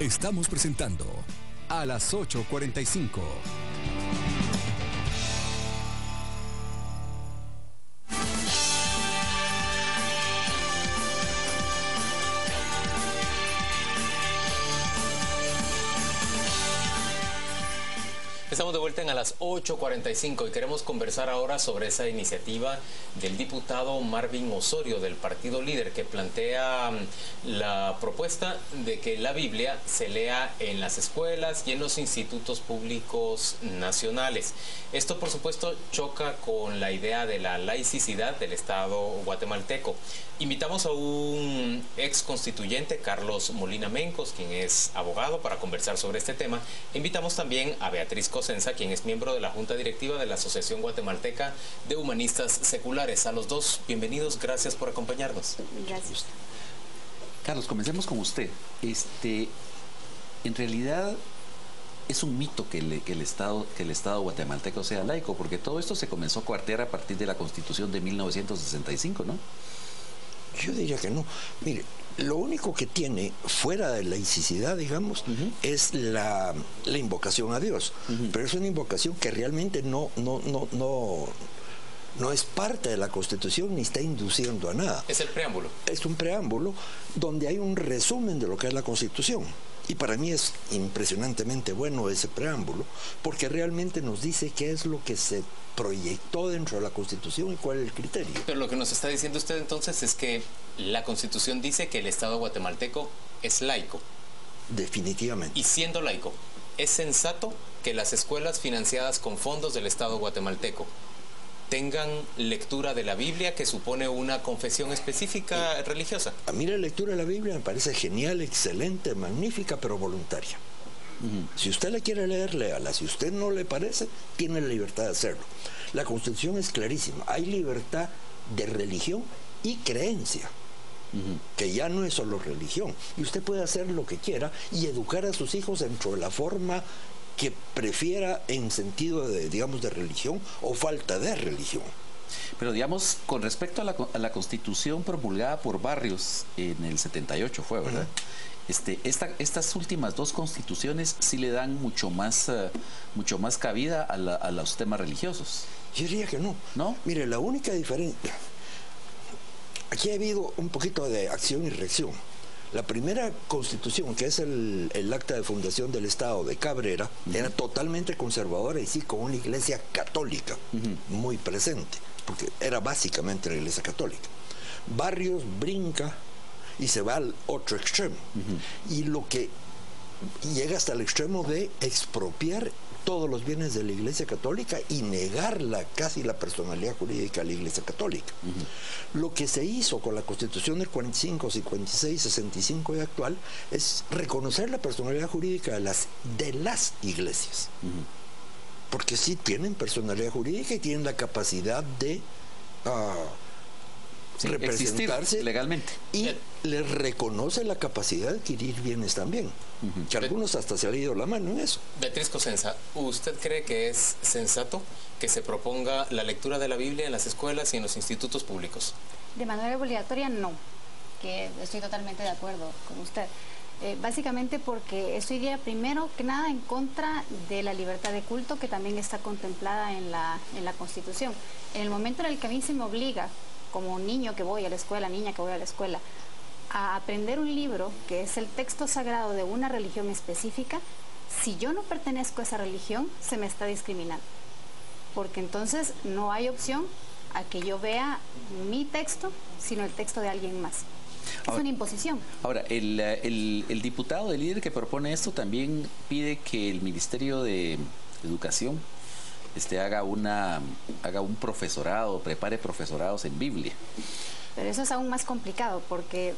Estamos presentando a las 8:45. Estamos de vuelta a las 8:45 y queremos conversar ahora sobre esa iniciativa del diputado Marvin Osorio del Partido Líder, que plantea la propuesta de que la Biblia se lea en las escuelas y en los institutos públicos nacionales. Esto, por supuesto, choca con la idea de la laicidad del Estado guatemalteco. Invitamos a un ex constituyente, Carlos Molina Mencos, quien es abogado, para conversar sobre este tema. Invitamos también a Beatriz Cosenza, quien es miembro de la Junta Directiva de la Asociación Guatemalteca de Humanistas Seculares. A los dos, bienvenidos, gracias por acompañarnos. Gracias. Carlos, comencemos con usted. En realidad es un mito que el Estado guatemalteco sea laico, porque todo esto se comenzó a cuartear a partir de la Constitución de 1965, ¿no? Yo diría que no. Mire, lo único que tiene fuera de laicidad, digamos, es la invocación a Dios. Pero es una invocación que realmente no es parte de la Constitución ni está induciendo a nada. Es el preámbulo. Es un preámbulo donde hay un resumen de lo que es la Constitución. Y para mí es impresionantemente bueno ese preámbulo, porque realmente nos dice qué es lo que se proyectó dentro de la Constitución y cuál es el criterio. Pero lo que nos está diciendo usted entonces es que la Constitución dice que el Estado guatemalteco es laico. Definitivamente. Y siendo laico, ¿es sensato que las escuelas financiadas con fondos del Estado guatemalteco tengan lectura de la Biblia, que supone una confesión específica religiosa? A mí la lectura de la Biblia me parece genial, excelente, magnífica, pero voluntaria. Si usted la quiere leer, léala. Si usted no le parece, tiene la libertad de hacerlo. La Constitución es clarísima. Hay libertad de religión y creencia, que ya no es solo religión. Y usted puede hacer lo que quiera y educar a sus hijos dentro de la forma que prefiera en sentido de, digamos, de religión o falta de religión. Pero digamos, con respecto a la Constitución promulgada por Barrios en el 78 fue, ¿verdad? Estas últimas dos constituciones sí le dan mucho más cabida a los temas religiosos. Yo diría que no. ¿No? Mire, la única diferencia... Aquí ha habido un poquito de acción y reacción. La primera constitución, que es el acta de fundación del Estado de Cabrera, era totalmente conservadora y sí, con una iglesia católica muy presente, porque era básicamente la iglesia católica. Barrios brinca y se va al otro extremo. Y lo que llega hasta el extremo de expropiar todos los bienes de la Iglesia Católica y negarla casi la personalidad jurídica de la Iglesia Católica. Lo que se hizo con la Constitución del 45, 56, 65 y actual es reconocer la personalidad jurídica de las iglesias. Porque sí tienen personalidad jurídica y tienen la capacidad de representarse legalmente. Y les reconoce la capacidad de adquirir bienes también. Que algunos hasta se han ido la mano en eso. Beatriz Cosenza, ¿usted cree que es sensato que se proponga la lectura de la Biblia en las escuelas y en los institutos públicos? De manera obligatoria, no, que estoy totalmente de acuerdo con usted. Básicamente porque esto iría primero que nada en contra de la libertad de culto, que también está contemplada en la Constitución. En el momento en el que a mí se me obliga, como niño que voy a la escuela, niña que voy a la escuela, a aprender un libro que es el texto sagrado de una religión específica, si yo no pertenezco a esa religión, se me está discriminando. Porque entonces no hay opción a que yo vea mi texto, sino el texto de alguien más. Es una imposición. Ahora, el diputado del Líder que propone esto también pide que el Ministerio de Educación haga un profesorado, prepare profesorados en Biblia. Pero eso es aún más complicado, porque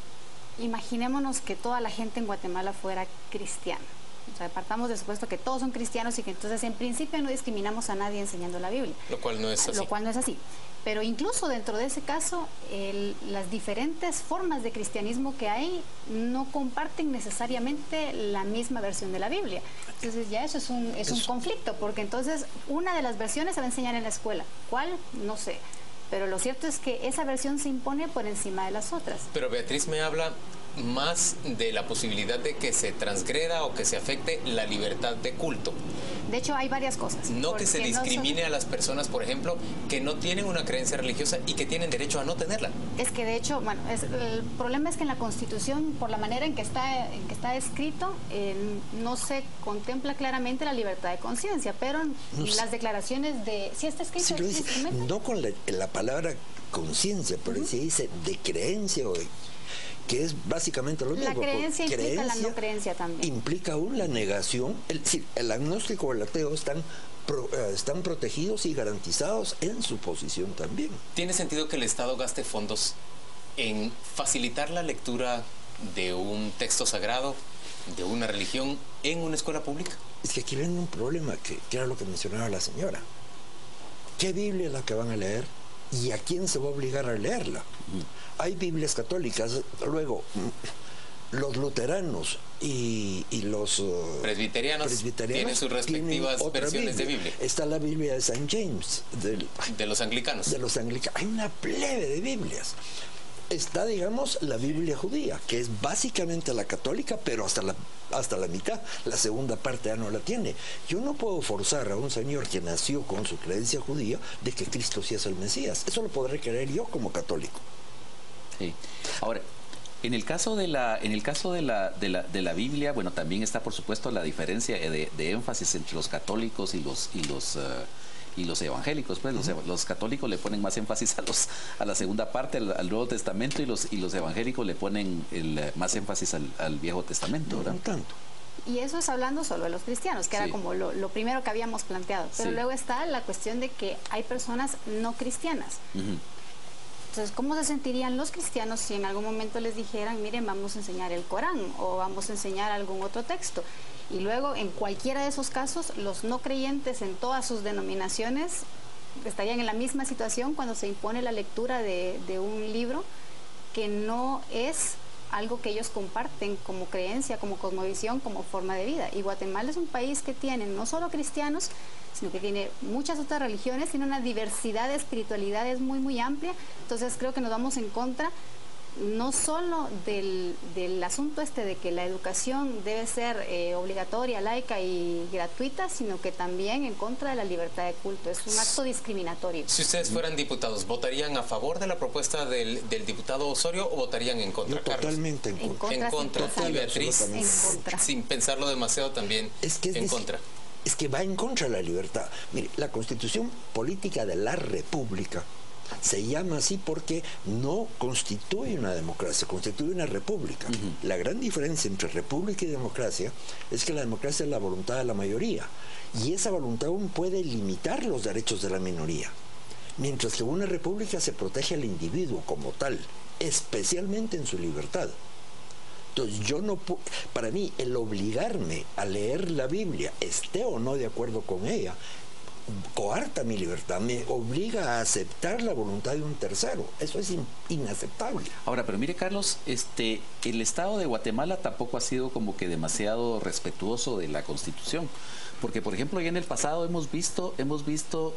imaginémonos que toda la gente en Guatemala fuera cristiana. O sea, partamos del supuesto que todos son cristianos y que entonces en principio no discriminamos a nadie enseñando la Biblia. Lo cual no es así. Lo cual no es así. Pero incluso dentro de ese caso, las diferentes formas de cristianismo que hay no comparten necesariamente la misma versión de la Biblia. Entonces ya eso es un conflicto, porque entonces una de las versiones se va a enseñar en la escuela. ¿Cuál? No sé. pero lo cierto es que esa versión se impone por encima de las otras. Pero Beatriz me habla más de la posibilidad de que se transgreda o que se afecte la libertad de culto. De hecho, hay varias cosas. No que se discrimine a las personas, por ejemplo, que no tienen una creencia religiosa y que tienen derecho a no tenerla. Es que de hecho, bueno, el problema es que en la Constitución, por la manera en que está escrito, no se contempla claramente la libertad de conciencia, pero las declaraciones de... ¿Sí está escrito? Sí, no con la palabra conciencia, pero sí dice de creencia o de... que es básicamente lo mismo. La creencia implica la no creencia también. Implica aún la negación. El agnóstico o el ateo están protegidos y garantizados en su posición también. ¿Tiene sentido que el Estado gaste fondos en facilitar la lectura de un texto sagrado, de una religión, en una escuela pública? Es que aquí viene un problema, que era lo que mencionaba la señora. ¿Qué Biblia es la que van a leer? ¿Y a quién se va a obligar a leerla? Hay Biblias católicas, luego los luteranos y los presbiterianos tienen sus respectivas versiones de Biblia. Está la Biblia de San James, de los anglicanos. De los anglicanos. Hay una plebe de Biblias. Está, digamos, la Biblia judía, que es básicamente la católica, pero hasta la mitad. La segunda parte ya no la tiene. Yo no puedo forzar a un señor que nació con su creencia judía de que Cristo sí es el Mesías. Eso lo podré creer yo como católico. Sí. Ahora, en el caso de la Biblia, bueno, también está por supuesto la diferencia de énfasis entre los católicos y los evangélicos. Pues los católicos le ponen más énfasis a la segunda parte, al Nuevo Testamento, y los evangélicos le ponen más énfasis al Viejo Testamento, ¿verdad? No tanto. Y eso es hablando solo de los cristianos, que era como lo primero que habíamos planteado. Pero luego está la cuestión de que hay personas no cristianas. Entonces, ¿cómo se sentirían los cristianos si en algún momento les dijeran, miren, vamos a enseñar el Corán o vamos a enseñar algún otro texto? Y luego, en cualquiera de esos casos, los no creyentes en todas sus denominaciones estarían en la misma situación cuando se impone la lectura de un libro que no es algo que ellos comparten como creencia, como cosmovisión, como forma de vida. Y Guatemala es un país que tiene no solo cristianos, sino que tiene muchas otras religiones, tiene una diversidad de espiritualidades muy, muy amplia. Entonces creo que nos vamos en contra no solo del asunto de que la educación debe ser obligatoria, laica y gratuita, sino que también en contra de la libertad de culto. Es un acto discriminatorio. Si ustedes fueran diputados, ¿votarían a favor de la propuesta del diputado Osorio o votarían en contra, Yo Carlos? totalmente en contra. En contra. Y Beatriz, en contra. Sin pensarlo demasiado, también en contra. Es que va en contra de la libertad. Mire, la Constitución Política de la República se llama así porque no constituye una democracia, constituye una república. La gran diferencia entre república y democracia es que la democracia es la voluntad de la mayoría, y esa voluntad aún puede limitar los derechos de la minoría, mientras que una república se protege al individuo como tal, especialmente en su libertad. Entonces yo no puedo, para mí el obligarme a leer la Biblia, esté o no de acuerdo con ella, coarta mi libertad, me obliga a aceptar la voluntad de un tercero. Eso es inaceptable. Ahora, pero mire, Carlos, el Estado de Guatemala tampoco ha sido como que demasiado respetuoso de la Constitución, porque por ejemplo ya en el pasado hemos visto,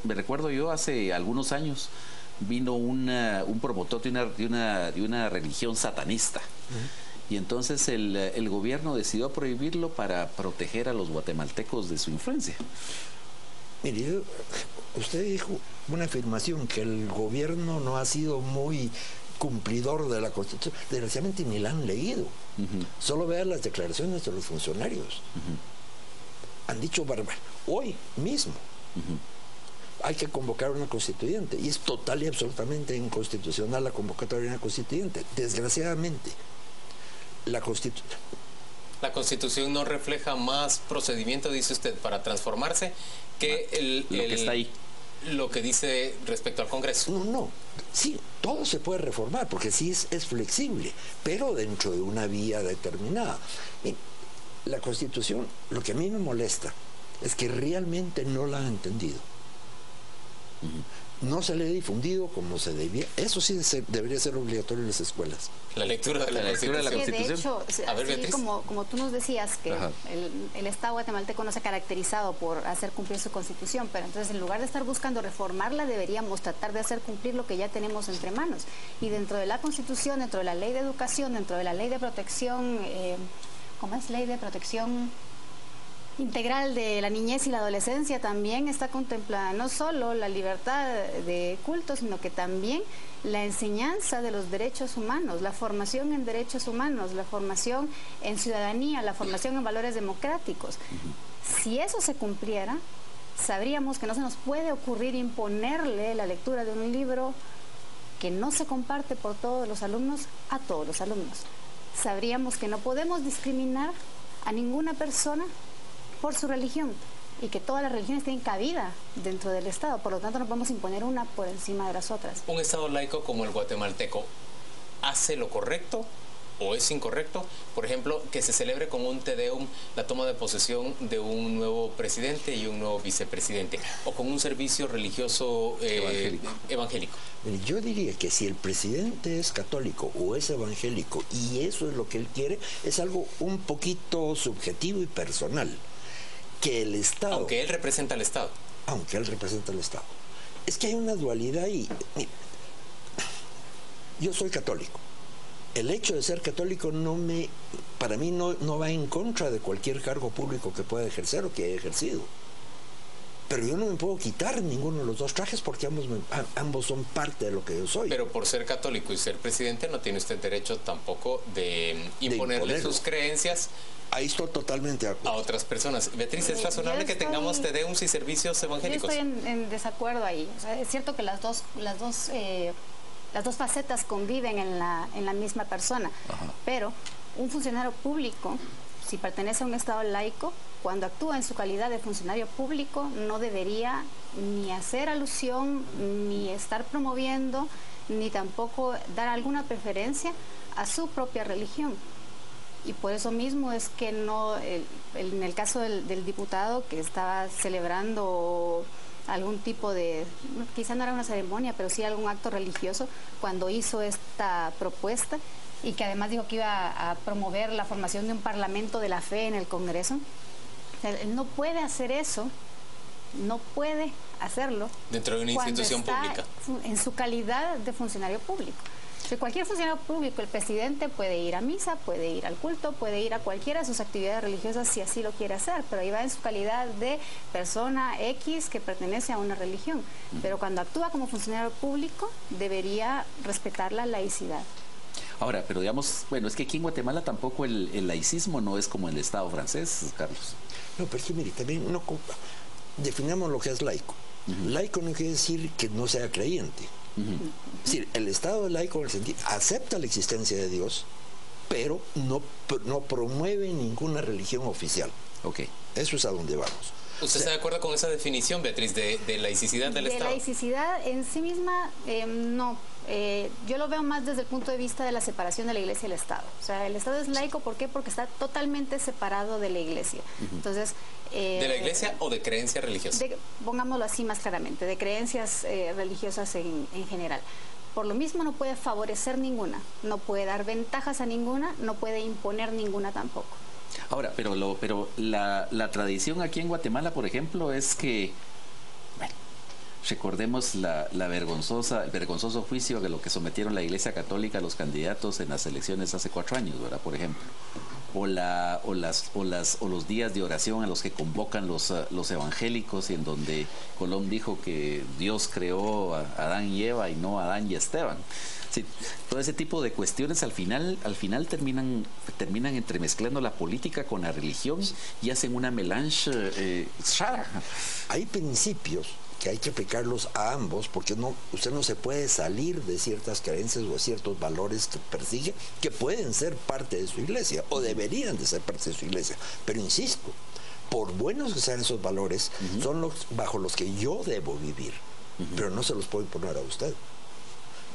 me recuerdo yo hace algunos años, vino un promotor de una religión satanista. Y entonces el gobierno decidió prohibirlo para proteger a los guatemaltecos de su influencia. Mire, usted dijo una afirmación que el gobierno no ha sido muy cumplidor de la Constitución. Desgraciadamente ni la han leído. Solo vean las declaraciones de los funcionarios. Han dicho barbaridad. Hoy mismo hay que convocar una constituyente, y es total y absolutamente inconstitucional la convocatoria de una constituyente. Desgraciadamente, la Constitución no refleja más procedimiento, dice usted, para transformarse que lo que está ahí. Lo que dice respecto al Congreso. No. Sí, todo se puede reformar porque sí es flexible, pero dentro de una vía determinada. La Constitución, lo que a mí me molesta es que realmente no la han entendido. no se le ha difundido como se debía. Eso sí debería ser obligatorio en las escuelas. La lectura de la Constitución. De hecho, A ver, así Beatriz. como tú nos decías que el Estado guatemalteco no se ha caracterizado por hacer cumplir su Constitución, pero entonces en lugar de estar buscando reformarla, deberíamos tratar de hacer cumplir lo que ya tenemos entre manos. Y dentro de la Constitución, dentro de la Ley de Educación, dentro de la Ley de Protección, ¿cómo es? Ley de Protección Integral de la Niñez y la Adolescencia, también está contemplada no solo la libertad de culto, sino que también la enseñanza de los derechos humanos, la formación en derechos humanos, la formación en ciudadanía, la formación en valores democráticos. Si eso se cumpliera, sabríamos que no se nos puede ocurrir imponerle la lectura de un libro que no se comparte por todos los alumnos a todos los alumnos. Sabríamos que no podemos discriminar a ninguna persona por su religión y que todas las religiones tienen cabida dentro del Estado, por lo tanto no podemos imponer una por encima de las otras. ¿Un Estado laico como el guatemalteco hace lo correcto o es incorrecto? Por ejemplo, que se celebre con un Te Deum la toma de posesión de un nuevo presidente y un nuevo vicepresidente, o con un servicio religioso evangélico. Yo diría que si el presidente es católico o es evangélico y eso es lo que él quiere, es algo un poquito subjetivo y personal. Que el Estado... Aunque él representa al Estado. Aunque él representa al Estado. Es que hay una dualidad ahí. Yo soy católico. El hecho de ser católico para mí no va en contra de cualquier cargo público que pueda ejercer o que haya ejercido. Pero yo no me puedo quitar ninguno de los dos trajes porque ambos son parte de lo que yo soy. Pero por ser católico y ser presidente no tiene usted derecho tampoco de imponerle sus creencias. Ahí estoy totalmente de acuerdo. A otras personas. Beatriz, ¿es razonable que tengamos Te Deums y servicios evangélicos? Yo estoy en desacuerdo ahí. O sea, es cierto que las dos facetas conviven en la misma persona, pero un funcionario público, si pertenece a un Estado laico, cuando actúa en su calidad de funcionario público, no debería ni hacer alusión, ni estar promoviendo, ni tampoco dar alguna preferencia a su propia religión. Y por eso mismo es que en el caso del diputado que estaba celebrando algún tipo de, quizá no era una ceremonia, pero sí algún acto religioso, cuando hizo esta propuesta, y que además dijo que iba a promover la formación de un parlamento de la fe en el Congreso. O sea, él no puede hacer eso, no puede hacerlo dentro de una institución pública, en su calidad de funcionario público. O sea, cualquier funcionario público, el presidente puede ir a misa, puede ir al culto, puede ir a cualquiera de sus actividades religiosas si así lo quiere hacer, pero ahí va en su calidad de persona X que pertenece a una religión. Pero cuando actúa como funcionario público, debería respetar la laicidad. Ahora, pero digamos, bueno, es que aquí en Guatemala tampoco el laicismo no es como el Estado francés, Carlos. No, pero es que mire, también definamos lo que es laico. Laico no quiere decir que no sea creyente. Es decir, el Estado laico en el sentido, acepta la existencia de Dios, pero no promueve ninguna religión oficial. Eso es a donde vamos. ¿Usted está de acuerdo con esa definición, Beatriz, de laicidad del Estado? De laicidad en sí misma, no. Yo lo veo más desde el punto de vista de la separación de la Iglesia y el Estado. O sea, el Estado es laico, ¿por qué? Porque está totalmente separado de la Iglesia. Entonces, ¿de la Iglesia o de creencias religiosas? Pongámoslo así más claramente, de creencias religiosas en general. Por lo mismo no puede favorecer ninguna, no puede dar ventajas a ninguna, no puede imponer ninguna tampoco. Ahora, pero la tradición aquí en Guatemala, por ejemplo, es que, bueno, recordemos el vergonzoso juicio de lo que sometieron la Iglesia Católica a los candidatos en las elecciones hace 4 años, ¿verdad? Por ejemplo. O los días de oración a los que convocan los evangélicos, y en donde Colón dijo que Dios creó a Adán y Eva y no a Adán y Esteban. Sí, todo ese tipo de cuestiones al final terminan entremezclando la política con la religión y hacen una melange rara. Hay principios que hay que aplicarlos a ambos, porque usted no se puede salir de ciertas creencias o de ciertos valores que persigue, que pueden ser parte de su iglesia o deberían de ser parte de su iglesia. Pero insisto, por buenos que sean esos valores, son los bajo los que yo debo vivir, pero no se los puedo imponer a usted.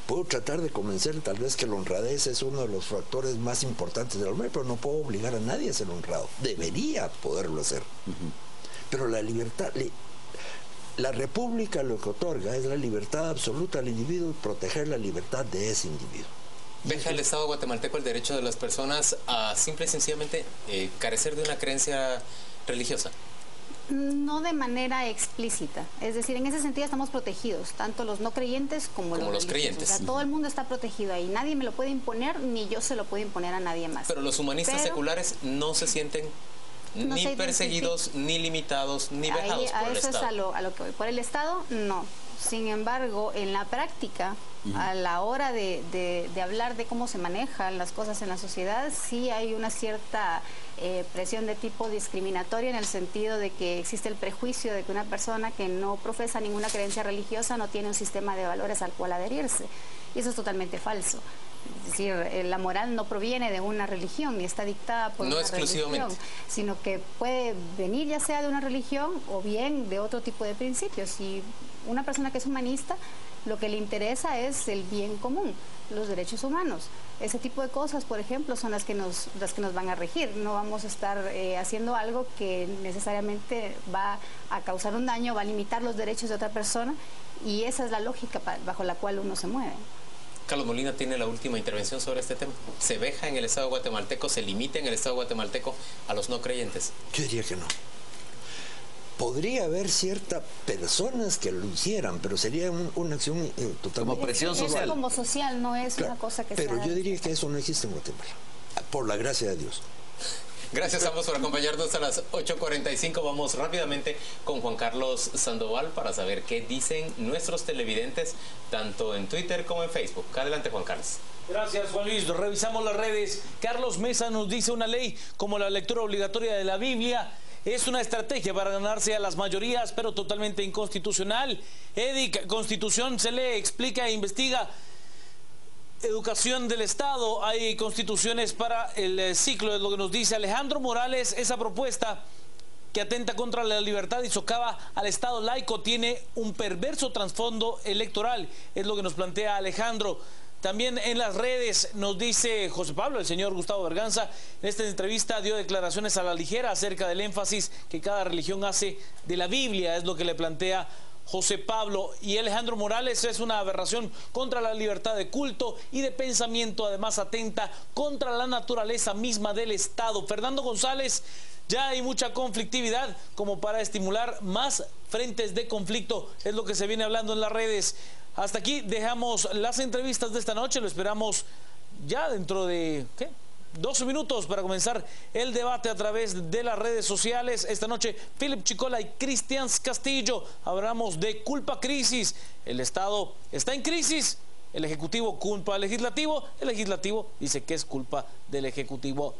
Puedo tratar de convencer tal vez que la honradez es uno de los factores más importantes del hombre, pero no puedo obligar a nadie a ser honrado. Debería poderlo hacer. Pero la libertad, La república lo que otorga es la libertad absoluta al individuo y proteger la libertad de ese individuo. ¿Deja el Estado guatemalteco el derecho de las personas a simple y sencillamente carecer de una creencia religiosa? No de manera explícita. Es decir, en ese sentido estamos protegidos, tanto los no creyentes como los creyentes. O sea, todo el mundo está protegido ahí. Nadie me lo puede imponer, ni yo se lo puedo imponer a nadie más. Pero los humanistas seculares no se sienten ni perseguidos, ni limitados, ni vejados por el Estado. Eso es a lo que voy. Por el Estado, no. Sin embargo, en la práctica, a la hora de hablar de cómo se manejan las cosas en la sociedad, sí hay una cierta presión de tipo discriminatoria, en el sentido de que existe el prejuicio de que una persona que no profesa ninguna creencia religiosa no tiene un sistema de valores al cual adherirse. Y eso es totalmente falso. Es decir, la moral no proviene de una religión ni está dictada por una religión, sino que puede venir ya sea de una religión o bien de otro tipo de principios. Y una persona que es humanista, lo que le interesa es el bien común, los derechos humanos. Ese tipo de cosas, por ejemplo, son las que nos van a regir. No vamos a estar haciendo algo que necesariamente va a causar un daño, va a limitar los derechos de otra persona, y esa es la lógica bajo la cual uno se mueve. Carlos Molina tiene la última intervención sobre este tema. ¿Se veja en el Estado guatemalteco, se limita en el Estado guatemalteco a los no creyentes? Yo diría que no. Podría haber ciertas personas que lo hicieran, pero sería una acción totalmente... Como presión social. Es como social, no es una cosa que pero sea... yo diría que eso no existe en Guatemala, por la gracia de Dios. Gracias a ambos por acompañarnos a las 8:45. Vamos rápidamente con Juan Carlos Sandoval para saber qué dicen nuestros televidentes, tanto en Twitter como en Facebook. Adelante, Juan Carlos. Gracias, Juan Luis. Revisamos las redes. Carlos Mesa nos dice: una ley como la lectura obligatoria de la Biblia es una estrategia para ganarse a las mayorías, pero totalmente inconstitucional. Edic, Constitución se lee, explica e investiga. Educación del Estado, hay constituciones para el ciclo, es lo que nos dice Alejandro Morales. Esa propuesta que atenta contra la libertad y socava al Estado laico tiene un perverso trasfondo electoral, es lo que nos plantea Alejandro. También en las redes nos dice José Pablo, el señor Gustavo Berganza, en esta entrevista dio declaraciones a la ligera acerca del énfasis que cada religión hace de la Biblia, es lo que le plantea José Pablo. Y Alejandro Morales: es una aberración contra la libertad de culto y de pensamiento, además atenta contra la naturaleza misma del Estado. Fernando González: ya hay mucha conflictividad como para estimular más frentes de conflicto, es lo que se viene hablando en las redes. Hasta aquí dejamos las entrevistas de esta noche, lo esperamos ya dentro de 12 minutos para comenzar el debate a través de las redes sociales. Esta noche, Philip Chicola y Cristian Castillo hablamos de culpa crisis. El Estado está en crisis, el Ejecutivo culpa al Legislativo, el Legislativo dice que es culpa del Ejecutivo.